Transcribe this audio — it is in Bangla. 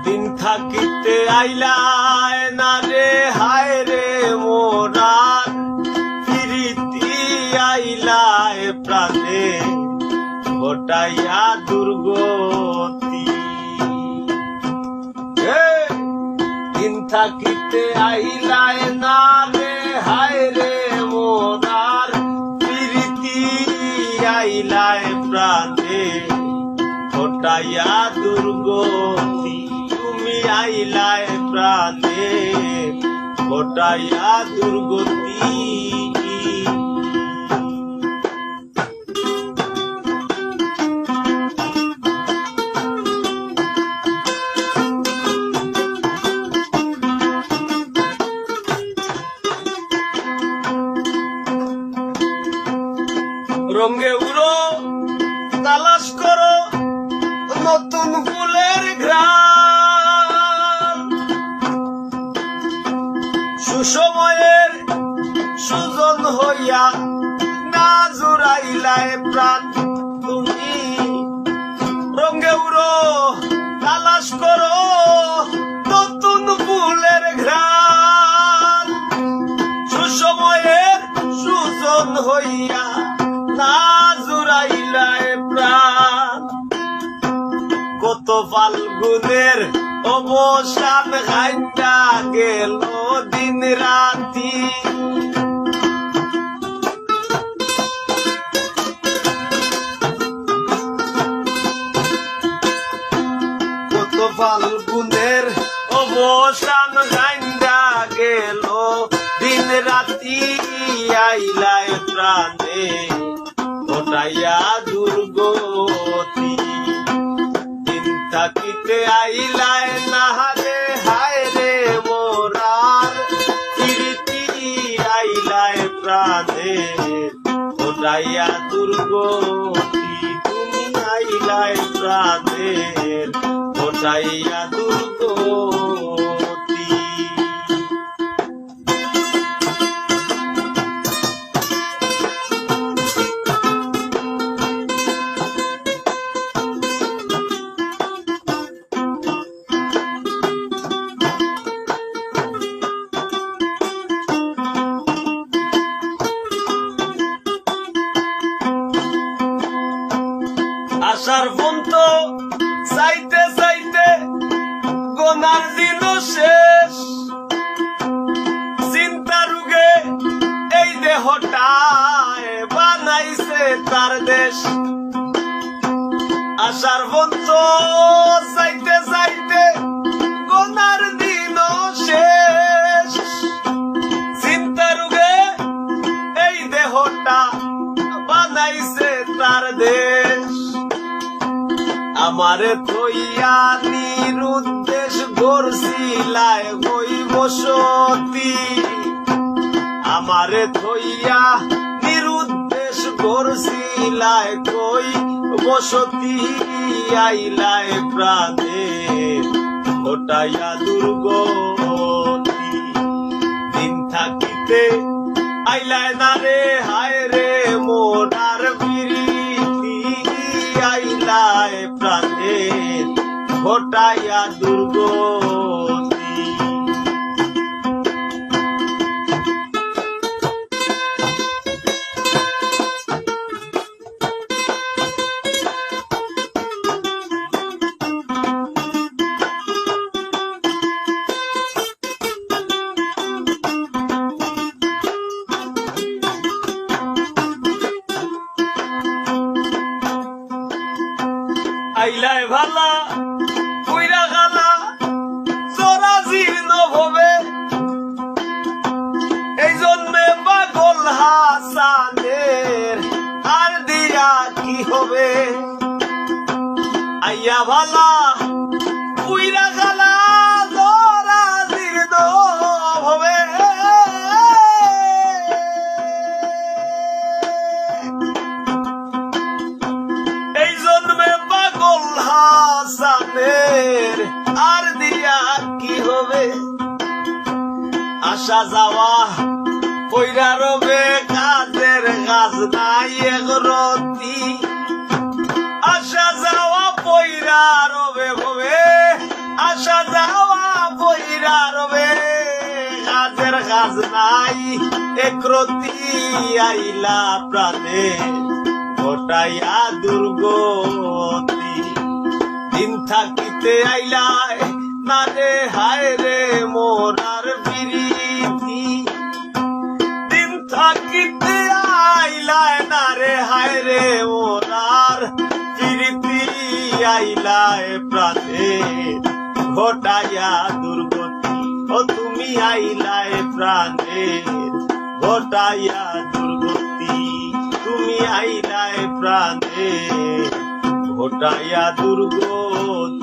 দিন থাকিতে আইলায় না রে হায় রে মোরার ফিরিতি আইলায় প্রাণে ঘটাইয়া দুর্গতি। দিন থাকিতে আইলায় না রে হায় রে মোরার ফিরিতি আইলায় প্রাণে ঘটাইয়া দুর্গতি। তুমি আইলায় প্রাণে ঘটাইয়া দুর্গতি। রঙে উড়ো তালাশ করো নতুন ফুলের ঘ্রাণ, সুসময়ের সুজন হইয়া না জুড়াইলায় প্রাণ। তুমি রঙে উড়ো তালাশ করো নতুন ফুলের ঘ্রাণ, সুসময়ের সুজন হইয়া না জুড়াইলায় প্রাণ। কত ফাল্গুনের অবসান ঘাইটা গেল দিন রাতি, কত ফাল্গুনের অবসান ঘাইটা গেল দিন রাতি। আইলায় প্রাণে ঘটাইয়া দুর্গতি। দিন থাকিতে আইলায় না রে হায় রে মোরার ফিরিতি আইলায় প্রাণে ঘটাইয়া দুর্গতি। তুমি আইলায় প্রাণে ঘটাইয়া দুর্গতি। আশার পন্ত চাইতে চাইতে গোনার দিন শেষ, চিন্তা রোগে এই দেহটায় বানাইছে তার দেশ। আশার পন্ত চাইতে চাইতে গোনার দিন শেষ, চিন্তা রোগে এই দেহটা বানাইছে তার দেশ। আমারে থইয়া নিরুদ্দেশ গড়ছিলায় বই বসতি, আমারে থইয়া নিরুদ্দেশ গড়ছিলায় কই বসতি। আইলায় প্রাণে ঘটাইয়া দুর্গতি। দিন থাকিতে আইলায় না রে হায় রে মোরার ফিরিতি আইলায় প্রাণে ঘটাইয়া দুর্গতি। আইলায় ভালা কইরা গালা চোরা জীর্ণ ভবে, এই জন্মে পাগল হাসানের আর দিয়া কি হবে। আইয়া ভালা কইরা গালা চোরা জীর্ণ ভবে, এই জন্মে পাগল হাসানের আর দিয়া কি হবে। আসা যাওয়া কইরা রবে কাজের কাজ নাই এগরতি, আসা যাওয়া পইরা রবে ভবে, আসা কাজ নাই একরতি আইলা প্রাণে ঘটাইয়া দুর্গতি দিন থাকিতে আইলায় না রে হায় রে মোরার বিরীতি দিন থাকিতে আইলায় না রে হায় রে মোরার বিরীতি আইলায় প্রাণে ঘটাইয়া দুর্গতি ও তুমি আইলায় প্রাণে ঘটাইয়া দুর্গতি তুমি আইলায় প্রাণে ঘটাইয়া দুর্গতি